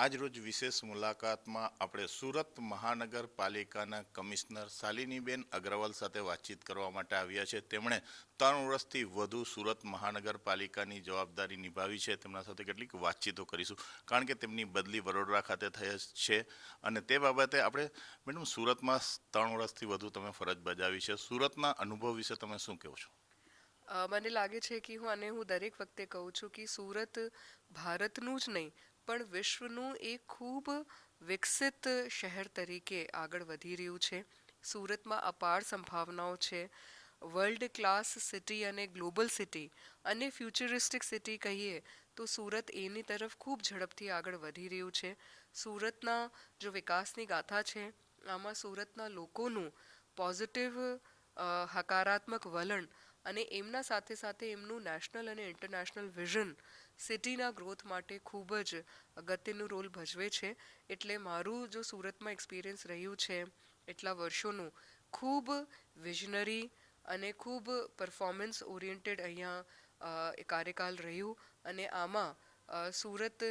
આજરોજ વિશેષ મુલાકાતમાં આપણે સુરત મહાનગરપાલિકાના કમિશનર શાલિનીબેન અગ્રવાલ સાથે વાતચીત કરવા માટે આવ્યા છે. તેમણે 3 વર્ષથી વધુ સુરત મહાનગરપાલિકાની જવાબદારી નિભાવી છે. તેમના સાથે કેટલીક વાતચીતો કરીશું, કારણ કે તેમની બદલી વડોદરા ખાતે થઈ છે અને તે બાબતે આપણે મેડમ, સુરતમાં 3 વર્ષથી વધુ તમે ફરજ બજાવી છે. સુરતના અનુભવ વિશે તમે શું કહો છો? મને લાગે છે કે હું દરેક વખતે કહું છું કે સુરત ભારતનું જ નહીં પણ વિશ્વનું એક ખૂબ વિકસિત શહેર તરીકે આગળ વધી રહ્યું છે. સુરતમાં અપાર સંભાવનાઓ છે. વર્લ્ડ ક્લાસ સિટી અને ગ્લોબલ સિટી અને ફ્યુચરિસ્ટિક સિટી કહીએ તો સુરત એની તરફ ખૂબ ઝડપથી આગળ વધી રહ્યું છે. સુરતના જો વિકાસની ગાથા છે, આમાં સુરતના લોકોનું પોઝિટિવ હકારાત્મક વલણ અને એમના સાથે સાથે એમનું નેશનલ અને ઇન્ટરનેશનલ વિઝન સિટીના ગ્રોથ માટે ખૂબ જ અગત્યનું રોલ ભજવે છે. એટલે મારું જો સુરતમાં એક્સપિરિયન્સ રહ્યું છે એટલા વર્ષોનું, ખૂબ વિઝનરી અને ખૂબ પરફોર્મન્સ ઓરિએન્ટેડ અહીંયા કાર્યકાલ રહ્યું. અને આમાં સુરત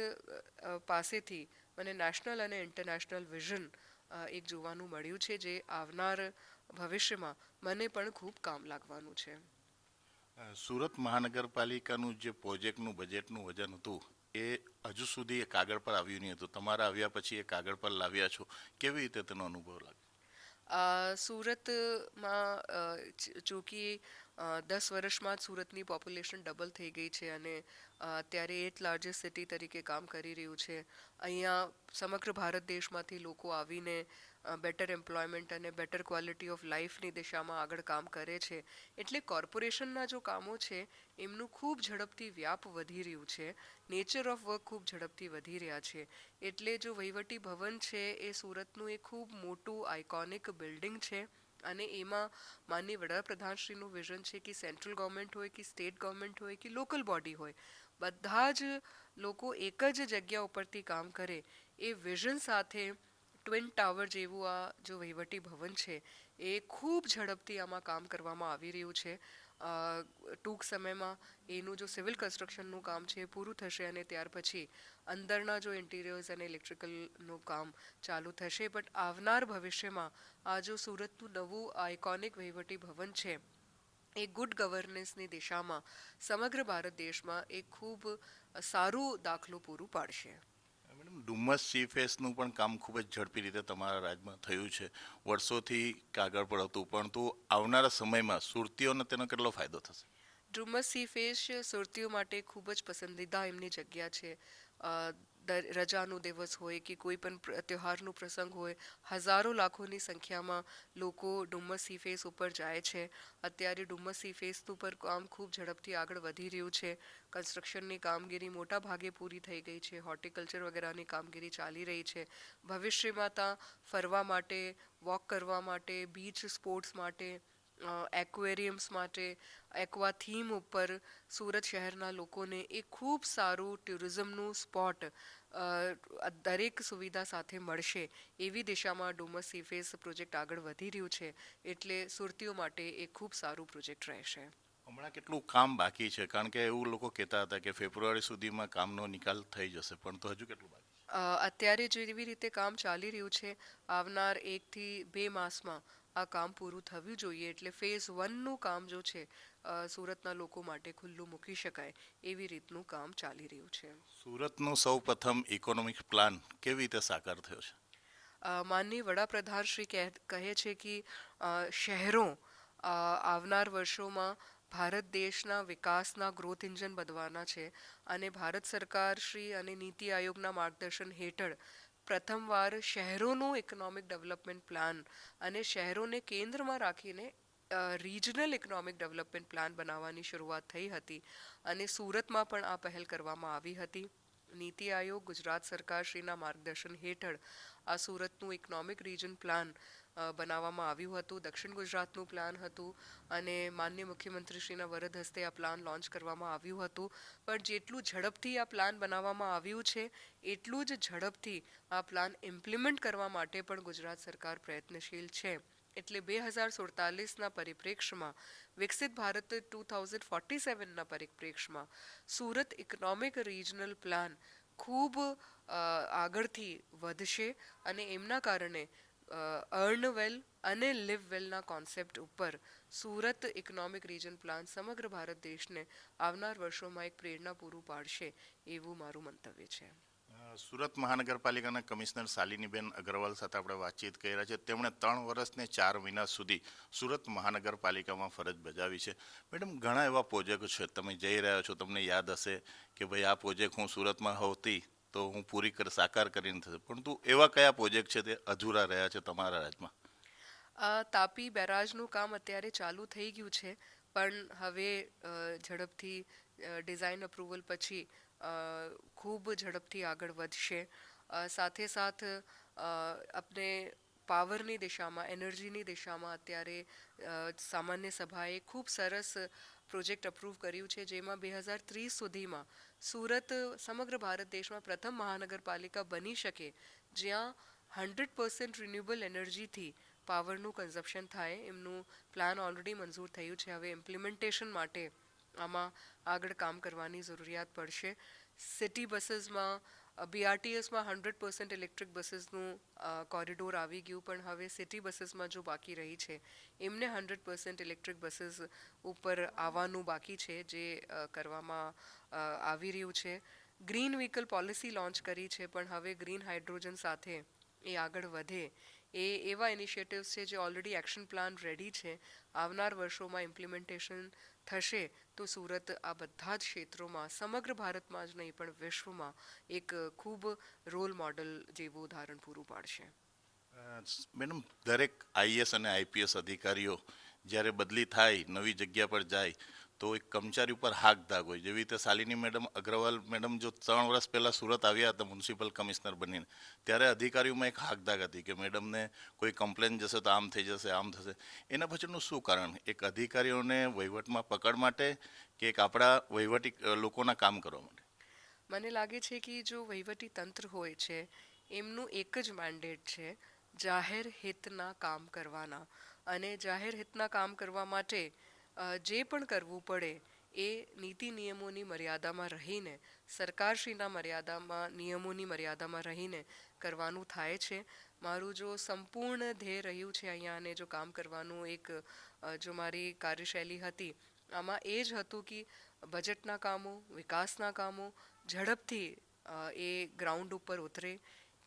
પાસેથી મને નેશનલ અને ઇન્ટરનેશનલ વિઝન એક જોવાનું મળ્યું છે, જે આવનાર ભવિષ્યમાં મને પણ ખૂબ કામ લાગવાનું છે. સુરત મહાનગરપાલિકાનું જે પ્રોજેક્ટનું બજેટનું વજન હતું એ હજુ સુધી એ કાગળ પર આવ્યું નહીં હતું. તમારા આવ્યા પછી એ કાગળ પર લાવ્યા છો. કેવી રીતે તેનો અનુભવ લાગે? સુરતમાં ચૂંકી 10 વર્ષમાં જ સુરતની પોપ્યુલેશન ડબલ થઈ ગઈ છે અને અત્યારે 8th લાર્જેસ્ટ સિટી તરીકે કામ કરી રહ્યું છે. અહીંયા સમગ્ર ભારત દેશમાંથી લોકો આવીને બેટર એમ્પ્લોયમેન્ટ અને બેટર ક્વોલિટી ઓફ લાઈફની દિશામાં આગળ કામ કરે છે. એટલે કોર્પોરેશનના જો કામો છે એમનું ખૂબ ઝડપથી વ્યાપ વધી રહ્યું છે. નેચર ઓફ વર્ક ખૂબ ઝડપથી વધી રહ્યા છે. એટલે જો વહીવટી ભવન છે એ સુરતનું એક ખૂબ મોટું આઇકોનિક બિલ્ડિંગ છે. અને એમાં માનનીય વડાપ્રધાનશ્રીનું વિઝન છે કે સેન્ટ્રલ ગવર્મેન્ટ હોય કે સ્ટેટ ગવર્મેન્ટ હોય કે લોકલ બોડી હોય, બધા જ લોકો એક જ જગ્યા ઉપરથી કામ કરે. એ વિઝન સાથે ટ્વિન ટાવર જેવું આ જો વહીવટી ભવન છે એ ખૂબ ઝડપથી આમાં કામ કરવામાં આવી રહ્યું છે. ટૂંક સમયમાં એનું જો સિવિલ કન્સ્ટ્રક્શનનું કામ છે એ પૂરું થશે અને ત્યાર પછી અંદરના જો ઇન્ટિરિયર્સ અને ઇલેક્ટ્રિકલનું કામ ચાલુ થશે. બટ આવનાર ભવિષ્યમાં આ જો સુરતનું નવું આઇકોનિક વહીવટી ભવન છે એ ગુડ ગવર્નન્સની દિશામાં સમગ્ર ભારત દેશમાં એક ખૂબ સારું દાખલો પૂરું પાડશે. મેડમ, ડુમસ સી ફેસનું પણ કામ ખૂબ જ ઝડપી રીતે તમારા રાજ્યમાં થયું છે. વર્ષોથી કાગળ પર હતું, પરંતુ આવનારા સમયમાં સુરતીઓને તેનો કેટલો ફાયદો થશે? ડુમસ સી ફેસ સુરતીઓ માટે ખૂબ જ પસંદીદા એમની જગ્યા છે. રજાનો દિવસ હોય કે કોઈ પણ તહેવારનો પ્રસંગ હોય, હજારો લાખોની સંખ્યામાં લોકો ડુમસ સી ફેસ ઉપર જાય છે. અત્યારે ડુમસ સી ફેસનું પર કામ ખૂબ ઝડપથી આગળ વધી રહ્યું છે. કન્સ્ટ્રક્શનની કામગીરી મોટા ભાગે પૂરી થઈ ગઈ છે. હોર્ટિકલ્ચર વગેરેની કામગીરી ચાલી રહી છે. ભવિષ્યમાં ત્યાં ફરવા માટે, વોક કરવા માટે, બીચ સ્પોર્ટ્સ માટે, એક્વેરિયમ્સ માટે, એક્વા થીમ ઉપર સુરત શહેરના લોકોને એક ખૂબ સારું ટુરિઝમનું સ્પોટ દરેક સુવિધા સાથે મળશે એવી દિશામાં ડુમસ સીફેસ પ્રોજેક્ટ આગળ વધી રહ્યું છે. એટલે સુરતીઓ માટે એક ખૂબ સારું પ્રોજેક્ટ રહેશે. હમણાં કેટલું કામ બાકી છે? કારણ કે એવું લોકો કહેતા હતા કે ફેબ્રુઆરી સુધીમાં કામનો નિકાલ થઈ જશે, પણ તો હજુ કેટલું બાકી છે? અત્યારે જેવી રીતે કામ ચાલી રહ્યું છે, આવનાર 1 થી 2 માસમાં આ કામ પૂરું થવું જોઈએ. એટલે ફેઝ 1નું કામ જો છે સુરતના લોકો માટે ખુલ્લું મૂકી શકાય એવી રીતનું કામ ચાલી રહ્યું છે. સુરતનો સૌ પ્રથમ ઇકોનોમિક પ્લાન કેવી રીતે સાકાર થયો છે? માનનીય વડાપ્રધાન શ્રી કહે છે કે શહેરો આવનાર વર્ષોમાં ભારત દેશના વિકાસના ગ્રોથ ઇન્જન બનવાના છે. અને ભારત સરકાર શ્રી અને નીતિ આયોગના માર્ગદર્શન હેઠળ પ્રથમવાર શહેરોનું ઇકોનોમિક ડેવલપમેન્ટ પ્લાન અને શહેરોને કેન્દ્રમાં રાખીને રિજનલ ઇકોનોમિક ડેવલપમેન્ટ પ્લાન બનાવવાની શરૂઆત થઈ હતી. અને સુરતમાં પણ આ પહેલ કરવામાં આવી હતી. નીતિ આયોગ, ગુજરાત સરકાર શ્રીના માર્ગદર્શન હેઠળ આ સુરતનું ઇકોનોમિક રિજન પ્લાન બનાવવામાં આવ્યું હતું. દક્ષિણ ગુજરાતનું પ્લાન હતું અને માન્ય મુખ્યમંત્રીશ્રીના વરદ હસ્તે આ પ્લાન લોન્ચ કરવામાં આવ્યું હતું. પણ જેટલું ઝડપથી આ પ્લાન બનાવવામાં આવ્યું છે એટલું જ ઝડપથી આ પ્લાન ઇમ્પ્લિમેન્ટ કરવા માટે પણ ગુજરાત સરકાર પ્રયત્નશીલ છે. એટલે 2047ના પરિપ્રેક્ષ્યમાં, વિકસિત ભારત 2047ના પરિપ્રેક્ષ્યમાં સુરત ઇકોનોમિક રિજનલ પ્લાન ખૂબ આગળથી વધશે અને એમના કારણે અર્ન વેલ અને લિવ વેલના કોન્સેપ્ટ ઉપર સુરત ઇકોનોમિક રિજન પ્લાન સમગ્ર ભારત દેશને આવનાર વર્ષોમાં એક પ્રેરણા પૂરું પાડશે એવું મારું મંતવ્ય છે. સુરત મહાનગરપાલિકાના કમિશનર શાલિનીબેન અગ્રવાલ સાથે આપણે વાતચીત કરી રહ્યા છે. તેમણે 3 વર્ષ ને 4 મહિના સુધી સુરત મહાનગરપાલિકામાં ફરજ બજાવી છે. મેડમ, ઘણા એવા પ્રોજેક્ટ છે, તમે જઈ રહ્યા છો, તમને યાદ હશે કે ભાઈ આ પ્રોજેક્ટ હું સુરતમાં હોતી તો હું સાકાર કરીને થશે, પરંતુ એવા કયા પ્રોજેક્ટ છે તે અધૂરા રહ્યા છે તમારા રાજમાં? તાપી બેરાજનું કામ અત્યારે ચાલુ થઈ ગયું છે, પણ હવે ઝડપથી ડિઝાઇન અપ્રુવલ પછી ખૂબ ઝડપથી આગળ વધશે. સાથે સાથ આપણે પાવરની દિશામાં, એનર્જીની દિશામાં અત્યારે સામાન્ય સભાએ ખૂબ સરસ પ્રોજેક્ટ અપ્રૂવ કર્યું છે, જેમાં 2030 સુધીમાં સુરત સમગ્ર ભારત દેશમાં પ્રથમ મહાનગરપાલિકા બની શકે જ્યાં 100% રિન્યુએબલ એનર્જીથી પાવરનું કન્ઝપ્શન થાય. એમનું પ્લાન ઓલરેડી મંજૂર થયું છે. હવે ઇમ્પ્લિમેન્ટેશન માટે આમાં આગળ કામ કરવાની જરૂરિયાત પડશે. સિટી બસીસમાં બીઆરટીએસમાં 100% ઇલેક્ટ્રિક બસીસનું કોરિડોર આવી ગયું, પણ હવે સિટી બસીસમાં જો બાકી રહી છે એમને 100% ઇલેક્ટ્રિક બસીસ ઉપર આવવાનું બાકી છે, જે કરવામાં આવી રહ્યું છે. ગ્રીન વ્હીકલ પોલિસી લોન્ચ કરી છે, પણ હવે ગ્રીન હાઇડ્રોજન સાથે એ આગળ વધે એ એવા ઇનિશિયેટિવ્સ છે જે ઓલરેડી એક્શન પ્લાન રેડી છે. આવનાર વર્ષોમાં ઇમ્પ્લિમેન્ટેશન થશે તો સુરત આ બધા જ ક્ષેત્રોમાં સમગ્ર ભારતમાં જ નહીં પણ વિશ્વમાં એક ખૂબ રોલ મોડલ જેવું ઉદાહરણ પૂરું પાડશે. મેડમ, દરેક આઈએસ અને આઈપીએસ અધિકારીઓ જ્યારે બદલી થાય, નવી જગ્યા પર જાય તો એક કર્મચારી ઉપર હાક દાગ હોય. જેવી રીતે શાલિની મેડમ અગ્રવાલ મેડમ જો 3 વર્ષ પહેલા સુરત આવ્યા હતા મ્યુનિસિપલ કમિશનર બનીને, ત્યારે અધિકારીઓમાં એક હાક દાગ હતી કે મેડમને કોઈ કમ્પ્લેન જશે તો આમ થઈ જશે, આમ થશે. એના પાછળનું શું કારણ? એક અધિકારીઓને વહીવટમાં પકડ માટે કે એક આપણા વહીવટી લોકોના કામ કરવા માટે? મને લાગે છે કે જો વહીવટી તંત્ર હોય છે એમનું એક જ મેન્ડેટ છે જાહેર હિતના કામ કરવાના, અને જાહેર હિતના કામ કરવા માટે જે પણ કરવું પડે એ નીતિ નિયમોની મર્યાદામાં રહીને, સરકારશ્રીના નિયમોની મર્યાદામાં રહીને કરવાનું થાય છે. મારું જો સંપૂર્ણ ધ્યેય રહ્યું છે અહીંયા, અને જો કામ કરવાનું એક જો મારી કાર્યશૈલી હતી આમાં એ જ હતું કે બજેટના કામો, વિકાસના કામો ઝડપથી એ ગ્રાઉન્ડ ઉપર ઉતરે,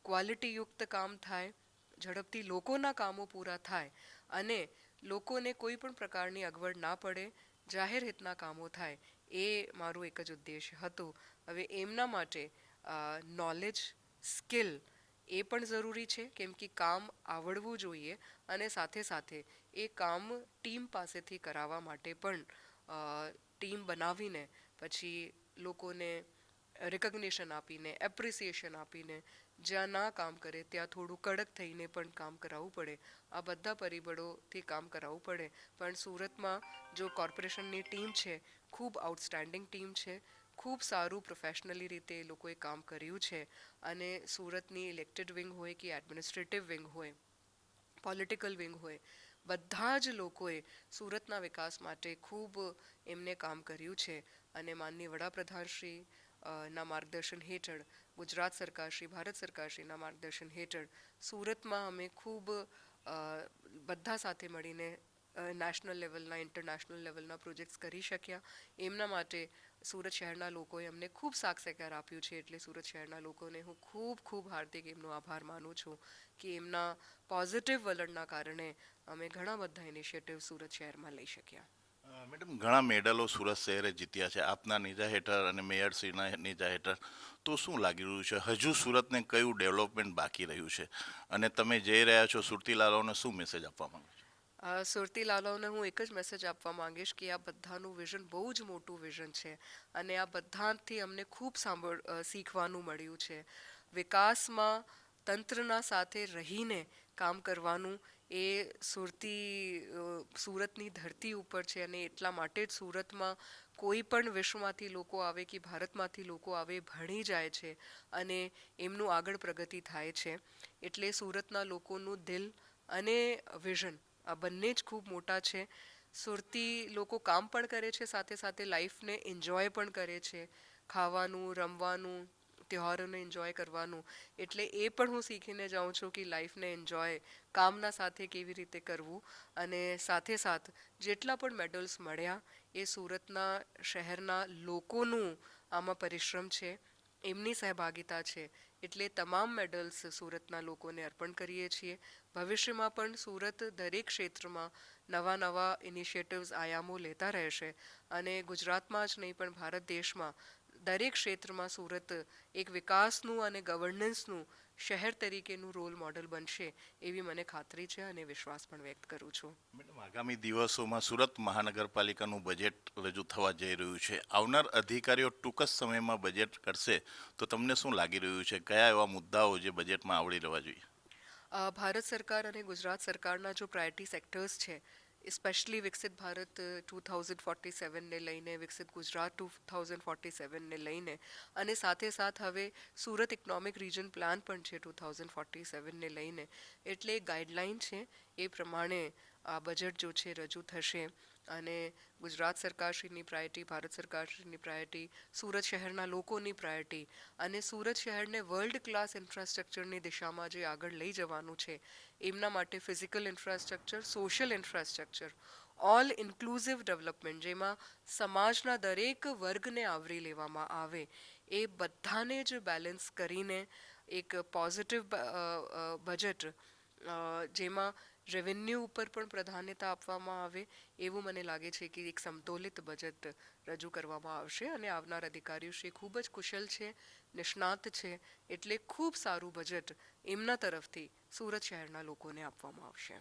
ક્વોલિટીયુક્ત કામ થાય, ઝડપથી લોકોના કામો પૂરા થાય અને લોકોને કોઈ પણ પ્રકારની અગવડ ના પડે, જાહેર હિતના કામો થાય, એ મારું એક જ ઉદ્દેશ હતું. હવે એમના માટે નોલેજ, સ્કિલ એ પણ જરૂરી છે, કેમ કે કામ આવડવું જોઈએ અને સાથે સાથે એ કામ ટીમ પાસેથી કરાવવા માટે પણ ટીમ બનાવીને પછી લોકોને રિકગ્નિશન આપીને, એપ્રિસિએશન આપીને, જ્યાં ના કામ કરે ત્યાં થોડું કડક થઈને પણ કામ કરાવવું પડે. આ બધા પરિબળોથી કામ કરાવવું પડે. પણ સુરતમાં જો કોર્પોરેશનની ટીમ છે, ખૂબ આઉટસ્ટેન્ડિંગ ટીમ છે, ખૂબ સારું પ્રોફેશનલી રીતે એ લોકોએ કામ કર્યું છે, અને સુરતની ઇલેક્ટેડ વિંગ હોય કે એડમિનિસ્ટ્રેટિવ વિંગ હોય, પોલિટિકલ વિંગ હોય, બધા જ લોકોએ સુરતના વિકાસ માટે ખૂબ એમને કામ કર્યું છે. અને માનનીય વડાપ્રધાનશ્રી ના માર્ગદર્શન હેઠળ, ગુજરાત સરકારશ્રી, ભારત સરકારશ્રીના માર્ગદર્શન હેઠળ સુરતમાં અમે ખૂબ બધા સાથે મળીને નેશનલ લેવલના, ઇન્ટરનેશનલ લેવલના પ્રોજેક્ટ્સ કરી શક્યા. એમના માટે સુરત શહેરના લોકોએ અમને ખૂબ સાથ સહકાર આપ્યું છે, એટલે સુરત શહેરના લોકોને હું ખૂબ ખૂબ હાર્દિક એમનો આભાર માનું છું કે એમના પોઝિટિવ વલણના કારણે અમે ઘણા બધા ઇનિશિયેટિવ સુરત શહેરમાં લઈ શક્યા. મેડમ, ઘણા મેડલો સુરત શહેરે જીત્યા છે આપના નેજા હેઠળ અને મેયરશ્રીના નેજા હેઠળ. તો શું લાગી રહ્યું છે, હજુ સુરતને કયું ડેવલપમેન્ટ બાકી રહ્યું છે, અને તમે જઈ રહ્યા છો સુરતીલાલોને શું મેસેજ આપવા માંગો છો? સુરતીલાલોને હું એક જ મેસેજ આપવા માંગીશ કે આ બધાનું વિઝન બહુ જ મોટું વિઝન છે, અને આ બધાથી અમને ખૂબ શીખવાનું મળ્યું છે. વિકાસમાં તંત્રના સાથે રહીને કામ કરવાનું એ સુરતની ધરતી ઉપર છે, અને એટલા માટે જ સુરતમાં કોઈ પણ વિશ્વમાંથી લોકો આવે કે ભારતમાંથી લોકો આવે ભણી જાય છે અને એમનું આગળ પ્રગતિ થાય છે. એટલે સુરતના લોકોનું દિલ અને વિઝન આ બંને જ ખૂબ મોટા છે. સુરતી લોકો કામ પણ કરે છે, સાથે સાથે લાઈફને એન્જોય પણ કરે છે. ખાવાનું, રમવાનું, તહેવારોને એન્જોય કરવાનું, એટલે એ પણ હું શીખીને જાઉં છું કે લાઈફને એન્જોય કામના સાથે કેવી રીતે કરવું. અને સાથે સાથ જેટલા પણ મેડલ્સ મળ્યા એ સુરતના શહેરના લોકોનું આમાં પરિશ્રમ છે, એમની સહભાગિતા છે. એટલે તમામ મેડલ્સ સુરતના લોકોને અર્પણ કરીએ છીએ. ભવિષ્યમાં પણ સુરત દરેક ક્ષેત્રમાં નવા નવા ઇનિશિયેટિવ્સ આયામો લેતા રહેશે અને ગુજરાતમાં જ નહીં પણ ભારત દેશમાં દરેક ક્ષેત્રમાં સુરત એક વિકાસનું અને ગવર્નન્સનું શહેર તરીકેનું રોલ મોડલ બનશે એવી મને ખાતરી છે અને વિશ્વાસ પણ વ્યક્ત કરું છું. મેડમ, આગામી દિવસોમાં સુરત મહાનગરપાલિકાનું બજેટ રજૂ થવા જઈ રહ્યું છે. આવનાર અધિકારીઓ ટૂંક જ સમયમાં બજેટ કરશે તો તમને શું લાગી રહ્યું છે, કયા એવા મુદ્દાઓ જે બજેટમાં આવરી રહેવા જોઈએ? ભારત સરકાર અને ગુજરાત સરકારના જો પ્રાયોરિટી સેક્ટર્સ છે, સ્પેશિયલી વિકસિત ભારત 2047ને લઈને, વિકસિત ગુજરાત 2047ને લઈને, અને સાથે સાથ હવે સુરત ઇકોનોમિક રિજન પ્લાન પણ છે 2047ને લઈને, એટલે ગાઈડલાઈન છે એ પ્રમાણે આ બજેટ જો છે રજૂ થશે. અને ગુજરાત સરકારશ્રીની પ્રાયોરિટી, ભારત સરકારશ્રીની પ્રાયોરિટી, સુરત શહેરના લોકોની પ્રાયોરિટી અને સુરત શહેરને વર્લ્ડ ક્લાસ ઇન્ફ્રાસ્ટ્રક્ચરની દિશામાં જે આગળ લઈ જવાનું છે, એમના માટે physical infrastructure, social infrastructure, all inclusive development, જેમાં સમાજના દરેક વર્ગને આવરી લેવામાં આવે, એ બધાને જ બેલેન્સ કરીને એક પોઝિટિવ બજેટ, જેમાં રેવન્યુ ઉપર પણ પ્રાધાન્યતા આપવામાં આવે, એવું મને લાગે છે કે એક સમતોલિત બજેટ રજૂ કરવામાં આવશે. અને આવનાર અધિકારીઓશ્રી ખૂબ જ કુશલ છે, નિષ્ણાત છે, એટલે ખૂબ સારું બજેટ એમના તરફથી સુરત શહેરના લોકોને આપવામાં આવશે.